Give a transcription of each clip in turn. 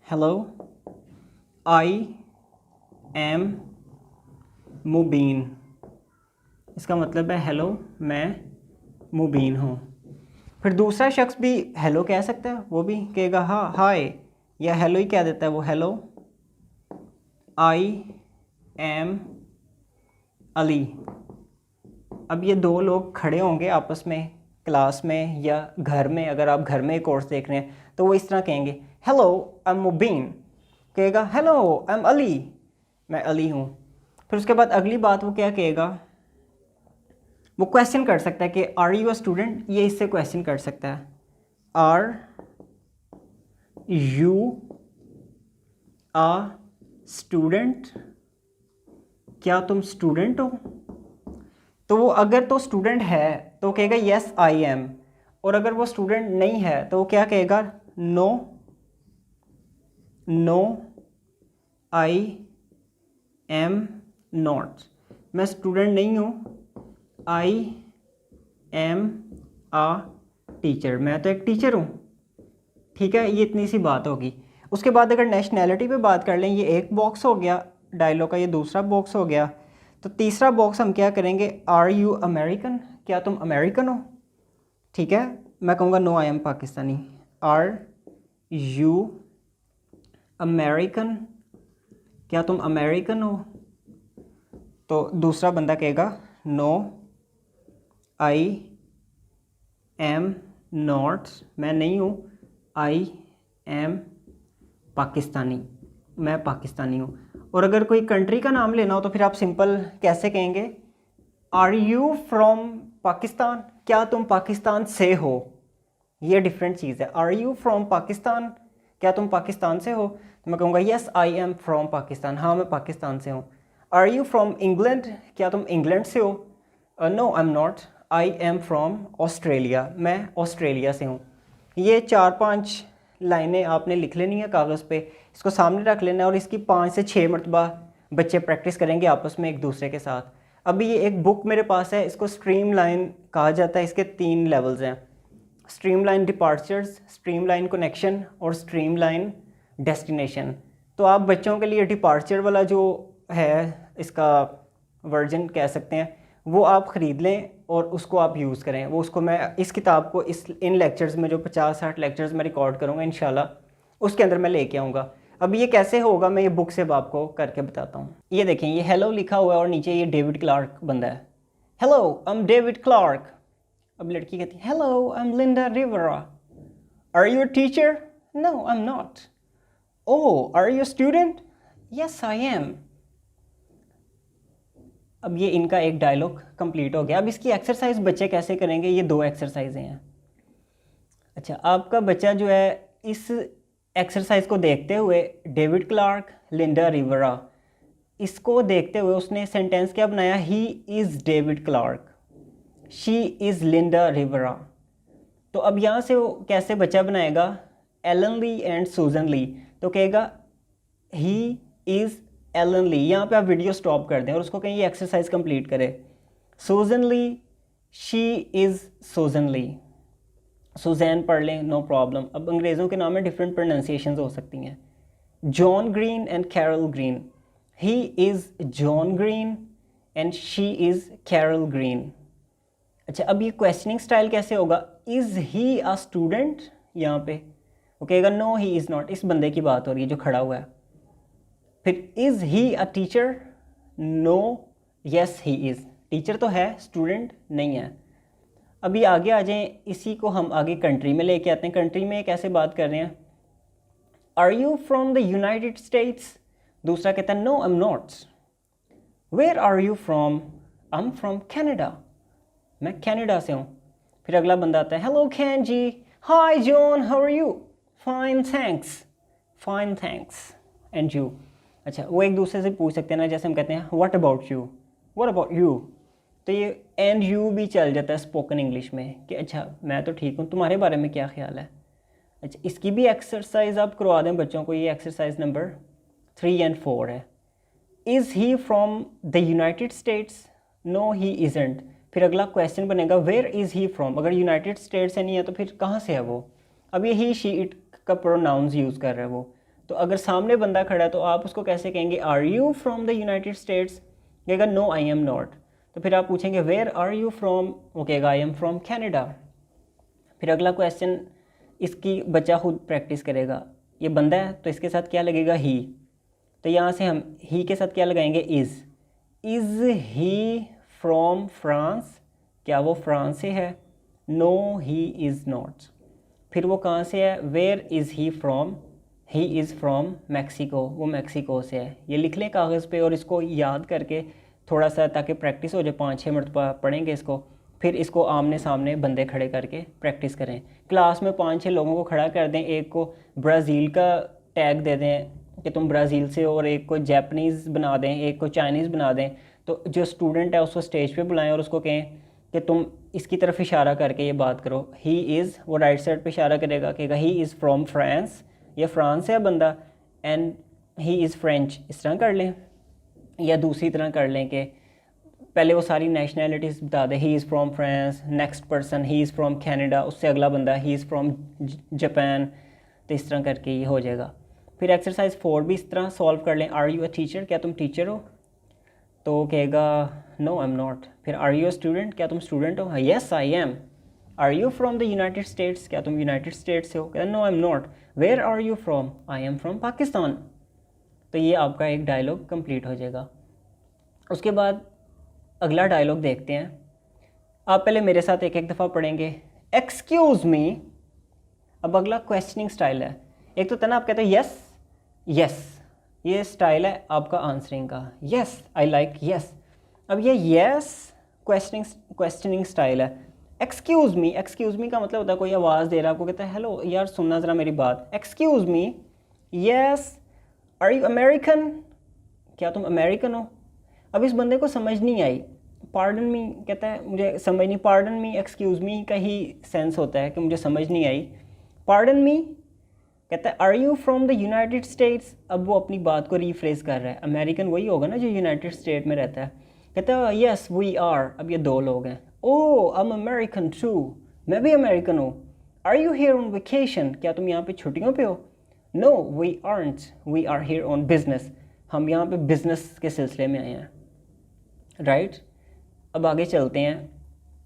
Hello I M मुबीन। इसका मतलब है हेलो मैं मुबीन हूँ। फिर दूसरा शख्स भी हेलो कह सकता है, वो भी कहेगा हाँ हाय, या हेलो ही कह देता है वो, हेलो आई एम अली। अब ये दो लोग खड़े होंगे आपस में क्लास में या घर में, अगर आप घर में कोर्स देख रहे हैं तो वो इस तरह कहेंगे हेलो आई एम मुबीन, कहेगा हेलो आई एम अली, मैं अली हूँ। फिर उसके बाद अगली बात वो क्या कहेगा, वो क्वेश्चन कर सकता है कि आर यू अ स्टूडेंट, ये इससे क्वेश्चन कर सकता है आर यू अ स्टूडेंट, क्या तुम स्टूडेंट हो। तो वो अगर तो स्टूडेंट है तो कहेगा यस आई एम, और अगर वो स्टूडेंट नहीं है तो वो क्या कहेगा no no I am not, मैं स्टूडेंट नहीं हूँ, आई एम आ टीचर, मैं तो एक टीचर हूँ। ठीक है, ये इतनी सी बात होगी। उसके बाद अगर नेशनैलिटी पे बात कर लें, ये एक बॉक्स हो गया डायलॉग का, ये दूसरा बॉक्स हो गया। तो तीसरा बॉक्स हम क्या करेंगे, आर यू अमेरिकन, क्या तुम अमेरिकन हो। ठीक है, मैं कहूँगा no I am Pakistani. Are you American, क्या तुम अमेरिकन हो। तो दूसरा बंदा कहेगा नो आई एम नॉट, मैं नहीं हूँ, आई एम पाकिस्तानी, मैं पाकिस्तानी हूँ। और अगर कोई कंट्री का नाम लेना हो तो फिर आप सिंपल कैसे कहेंगे, आर यू फ्रॉम पाकिस्तान, क्या तुम पाकिस्तान से हो। ये डिफरेंट चीज़ है। आर यू फ्रॉम पाकिस्तान, क्या तुम पाकिस्तान से हो, तो मैं कहूँगा yes I am from Pakistan, हाँ मैं पाकिस्तान से हूँ। आर यू फ्रॉम इंग्लैंड, क्या तुम इंग्लैंड से हो, no I am not, I am from Australia, मैं ऑस्ट्रेलिया से हूँ। ये 4-5 लाइनें आपने लिख लेनी है कागज़ पे, इसको सामने रख लेना है और इसकी 5 से 6 मरतबा बच्चे प्रैक्टिस करेंगे आपस में एक दूसरे के साथ। अभी ये एक बुक मेरे पास है, इसको स्ट्रीम लाइन कहा जाता है। इसके 3 लेवल्स हैं, stream line departures, stream line connection और स्ट्रीम लाइन डेस्टिनेशन। तो आप बच्चों के लिए डिपार्चर वाला जो है इसका वर्जन कह सकते हैं, वो आप ख़रीद लें और उसको आप यूज़ करें। वो उसको मैं इस किताब को इन लेक्चर्स में जो 50-60 लेक्चर्स में रिकॉर्ड करूँगा इंशाल्लाह, उसके अंदर मैं लेके आऊँगा। अब ये कैसे होगा मैं ये बुक से आपको करके बताता हूँ। ये देखें, ये हेलो लिखा हुआ है और नीचे ये डेविड क्लार्क बंदा है, hello I am David Clark. अब लड़की कहती है hello I am Linda Rivera. Are you a teacher, no I am not. Oh are you student, yes I am. अब ये इनका एक डायलॉग कंप्लीट हो गया। अब इसकी एक्सरसाइज बच्चे कैसे करेंगे, ये 2 एक्सरसाइजें हैं। अच्छा, आपका बच्चा जो है इस एक्सरसाइज को देखते हुए, डेविड क्लार्क लिंडा रिवरा, इसको देखते हुए उसने सेंटेंस क्या बनाया, he is David Clark, she is Linda Rivera. तो अब यहाँ से वो कैसे बच्चा बनाएगा, एलन ली एंड सूजन ली, तो कहेगा ही इज़ एलन ली। यहाँ पे आप वीडियो स्टॉप कर दें और उसको कहें ये एक्सरसाइज कंप्लीट करे। सूजन ली, शी इज़ सूजन ली, सुजैन पढ़ लें नो प्रॉब्लम। अब अंग्रेज़ों के नाम में डिफरेंट प्रोनाउंसिएशंस हो सकती हैं। John Green and Carol Green, he is John Green and she is Carol Green. अच्छा, अब ये क्वेश्चनिंग स्टाइल कैसे होगा, इज़ ही अ स्टूडेंट, यहाँ पे वो कहेगा नो ही इज़ नॉट, इस बंदे की बात हो रही है जो खड़ा हुआ है। फिर is he a teacher, no yes he is, teacher तो है स्टूडेंट नहीं है। अभी आगे आ जाएं, इसी को हम आगे कंट्री में लेके आते हैं। कंट्री में कैसे बात कर रहे हैं, are you from the United States, दूसरा कहता है no I am not. Where are you from, I am from Canada, मैं कनाडा से हूँ। फिर अगला बंदा आता है hello Kenji, hi John how are you, fine thanks, fine thanks and you. अच्छा, वो एक दूसरे से पूछ सकते हैं ना, जैसे हम कहते हैं what about you, what about you, तो ये एंड यू भी चल जाता है स्पोकन इंग्लिश में कि अच्छा मैं तो ठीक हूँ, तुम्हारे बारे में क्या ख्याल है। अच्छा, इसकी भी एक्सरसाइज आप करवा दें बच्चों को, ये एक्सरसाइज नंबर 3 और 4 है। Is he from the United States, no he isn't. फिर अगला क्वेश्चन बनेगा वेयर इज़ ही फ्रॉम, अगर यूनाइटेड स्टेट्स से नहीं है तो फिर कहाँ से है वो। अब ये ही शी इट का प्रोनाउंस यूज़ कर रहा है वो, तो अगर सामने बंदा खड़ा है तो आप उसको कैसे कहेंगे, are you from the United States, कहेगा नो आई एम नॉट। तो फिर आप पूछेंगे वेयर आर यू फ्रॉम, वो कहेगा आई एम फ्रॉम कैनेडा। फिर अगला क्वेश्चन इसकी बच्चा खुद प्रैक्टिस करेगा, ये बंदा है तो इसके साथ क्या लगेगा, ही। तो यहाँ से हम ही के साथ क्या लगाएंगे, इज़ ही फ्रॉम फ्रांस, क्या वो फ्रांस से है, नो ही इज़ नॉट। फिर वो कहाँ से है, where is he from, he is from Mexico, वो मैक्सिको से है। ये लिख लें कागज़ पे और इसको याद करके थोड़ा सा, ताकि प्रैक्टिस हो जाए, 5-6 मरतबा पढ़ेंगे इसको, फिर इसको आमने सामने बंदे खड़े करके प्रैक्टिस करें। क्लास में 5-6 लोगों को खड़ा कर दें, एक को ब्राज़ील का टैग दे दें कि तुम ब्राज़ील से, और एक को जैपनीज़ बना दें, एक को चाइनीज़ बना दें। तो जो स्टूडेंट है उसको स्टेज पे बुलाएं और उसको कहें कि तुम इसकी तरफ इशारा करके ये बात करो, ही इज़, वो राइट साइड पे इशारा करेगा, कहेगा ही इज़ फ्रॉम फ्रांस, ये फ्रांस से है बंदा, एंड ही इज़ फ्रेंच, इस तरह कर लें। या दूसरी तरह कर लें कि पहले वो सारी नेशनैलिटीज़ बता दें, ही is from France, next person he is from Canada, उससे अगला बंदा ही इज़ फ्रॉम जापान। तो इस तरह करके ये हो जाएगा। फिर एक्सरसाइज 4 भी इस तरह सॉल्व कर लें, आर यू अ टीचर, क्या तुम टीचर हो, तो कहेगा नो आई एम नॉट। फिर आर यू अ स्टूडेंट, क्या तुम स्टूडेंट हो, yes I am. Are you from the United States, क्या तुम यूनाइटेड स्टेट्स से हो, कहता no I am not. Where are you from, I am from Pakistan. तो ये आपका एक डायलॉग कंप्लीट हो जाएगा। उसके बाद अगला डायलॉग देखते हैं। आप पहले मेरे साथ एक एक दफ़ा पढ़ेंगे, एक्सक्यूज़ मी। अब अगला क्वेश्चनिंग स्टाइल है। एक तो था ना, आप कहते हो यस यस, ये स्टाइल है आपका आंसरिंग का, यस आई लाइक यस। अब ये यस क्वेश्चनिंग स्टाइल है। एक्सक्यूज़ मी का मतलब होता है कोई आवाज़ दे रहा है, आपको कहता है हेलो यार सुनना ज़रा मेरी बात, excuse me, yes are you American, क्या तुम अमेरिकन हो। अब इस बंदे को समझ नहीं आई, पार्डन मी कहता है मुझे समझ नहीं, पार्डन मी एक्सक्यूज़ मी का ही सेंस होता है कि मुझे समझ नहीं आई। पार्डन मी कहता है are you from the United States, अब वो अपनी बात को रीफ्रेज कर रहा है, अमेरिकन वही होगा ना जो यूनाइटेड स्टेट में रहता है। कहता है यस वी आर, अब ये 2 लोग हैं, oh I am American too, मैं भी अमेरिकन हूँ। Are you here on vacation, क्या तुम यहाँ पे छुट्टियों पे हो, no we aren't, we are here on business, हम यहाँ पे बिजनेस के सिलसिले में आए हैं, राइट। अब आगे चलते हैं।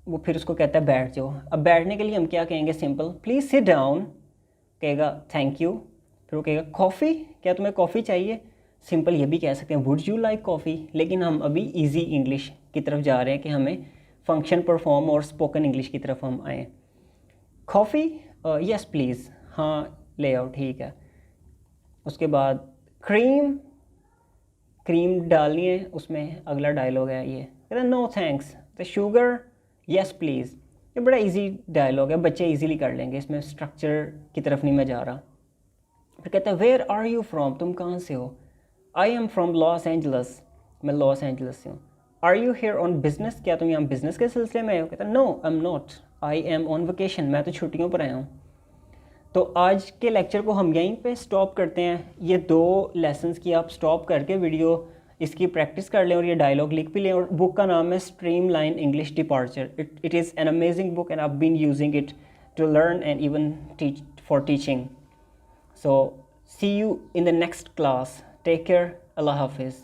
वो फिर उसको कहता है बैठ जाओ। अब बैठने के लिए हम क्या कहेंगे, सिंपल, प्लीज़ सिट डाउन, कहेगा थैंक यू। फिर वो कहेगा कॉफ़ी, क्या तुम्हें कॉफ़ी चाहिए, सिंपल ये भी कह सकते हैं वुड यू लाइक कॉफ़ी। लेकिन हम अभी इजी इंग्लिश की तरफ जा रहे हैं कि हमें फंक्शन परफॉर्म और स्पोकन इंग्लिश की तरफ हम आएँ। कॉफ़ी, यस प्लीज़, हाँ ले आओ, ठीक है। उसके बाद क्रीम डालनी है उसमें, अगला डायलॉग है ये, कहता नो थैंक्स। तो शुगर, यस प्लीज़। ये बड़ा इजी डायलॉग है, बच्चे इजीली कर लेंगे, इसमें स्ट्रक्चर की तरफ नहीं मैं जा रहा। फिर कहता है वेयर आर यू फ्रॉम, तुम कहाँ से हो, I am from Los Angeles, मैं लॉस एंजलस से हूँ। Are you here on business, क्या तुम यहाँ बिजनेस के सिलसिले में आए हो, कहता no I am not, I am on vacation, मैं तो छुट्टियों पर आया हूँ। तो आज के लेक्चर को हम यहीं पे स्टॉप करते हैं। ये 2 लेसन्स की आप स्टॉप करके वीडियो इसकी प्रैक्टिस कर लें और ये डायलॉग लिख भी लें। और बुक का नाम है Streamline English Departure. It is an amazing book and I have been using it to learn and even teach for teaching. So see you in the next class, take care, अल्लाह हाफिज़।